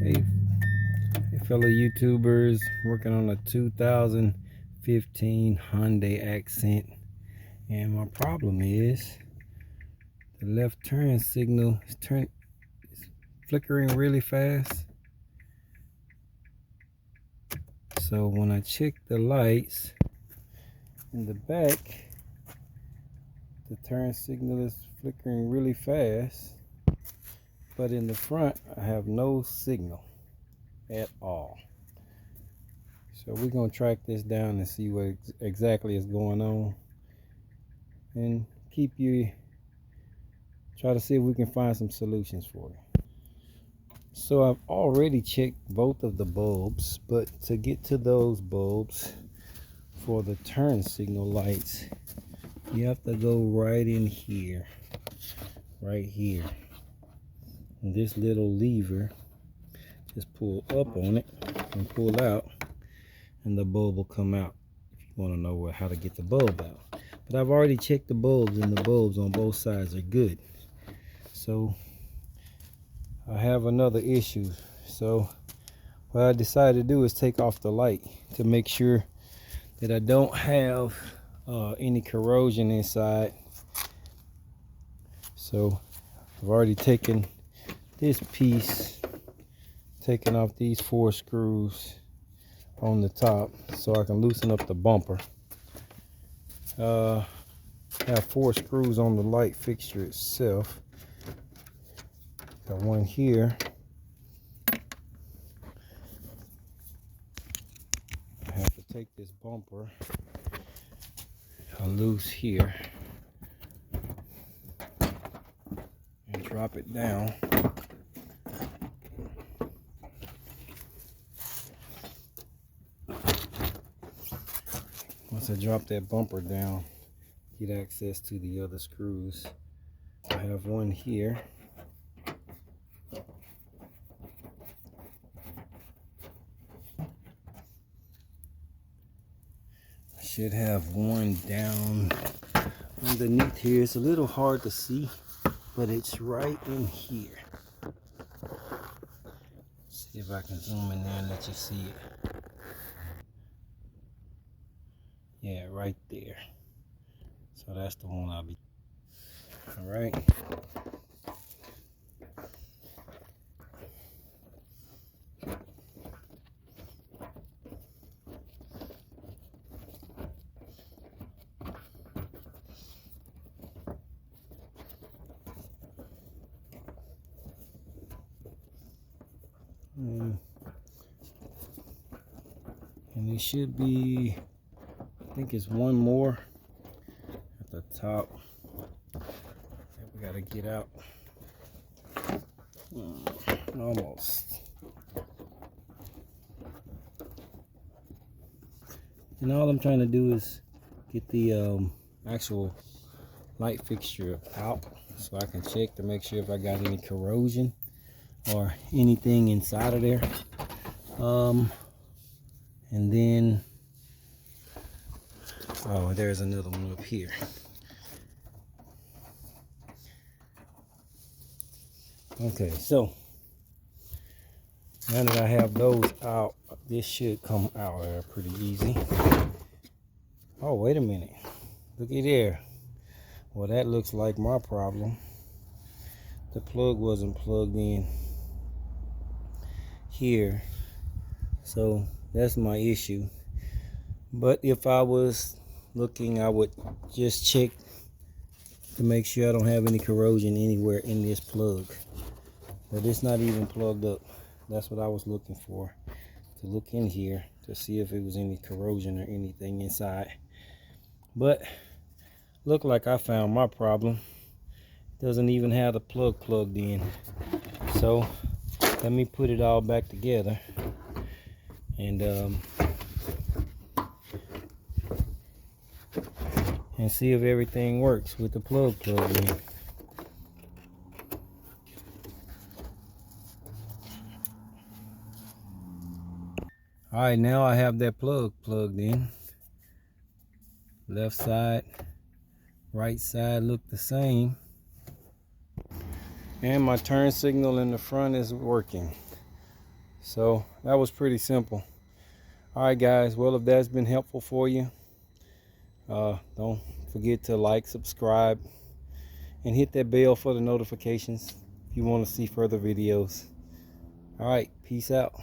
Hey, hey fellow YouTubers, working on a 2015 Hyundai Accent, and my problem is the left turn signal is flickering really fast. So when I check the lights in the back, the turn signal is flickering really fast, but in the front I have no signal at all. So we're going to track this down and see what exactly is going on, and try to see if we can find some solutions for it. So I've already checked both of the bulbs, but to get to those bulbs for the turn signal lights, you have to go right in here, right here. And this little lever, just pull up on it and pull out, and the bulb will come out if you want to know how to get the bulb out. But I've already checked the bulbs, and the bulbs on both sides are good. So I have another issue. So what I decided to do is take off the light to make sure that I don't have any corrosion inside. So I've already taken this piece, taken off these 4 screws on the top so I can loosen up the bumper. I have 4 screws on the light fixture itself. Got one here. I have to take this bumper loose here and drop it down. Once I drop that bumper down, get access to the other screws. I have one here. I should have one down underneath here. It's a little hard to see, but it's right in here. See if I can zoom in there and let you see it. Yeah, right there. So that's the one I'll be. All right. And it should be, I think it's one more at the top that we gotta get out. Almost. And all I'm trying to do is get the actual light fixture out so I can check to make sure if I got any corrosion or anything inside of there. And then, oh, there's another one up here. Okay, so now that I have those out, this should come out there pretty easy. Oh, wait a minute. Looky there. Well, that looks like my problem. The plug wasn't plugged in here. So that's my issue. But if I was looking, I would just check to make sure I don't have any corrosion anywhere in this plug. But it's not even plugged up. That's what I was looking for, to look in here to see if it was any corrosion or anything inside. But look like I found my problem. Doesn't even have the plug plugged in. So let me put it all back together and see if everything works with the plug plugged in. All right, now I have that plug plugged in. Left side, right side look the same. And my turn signal in the front is working. So that was pretty simple. All right, guys. Well, if that's been helpful for you, don't forget to like, subscribe, and hit that bell for the notifications if you want to see further videos. All right, peace out.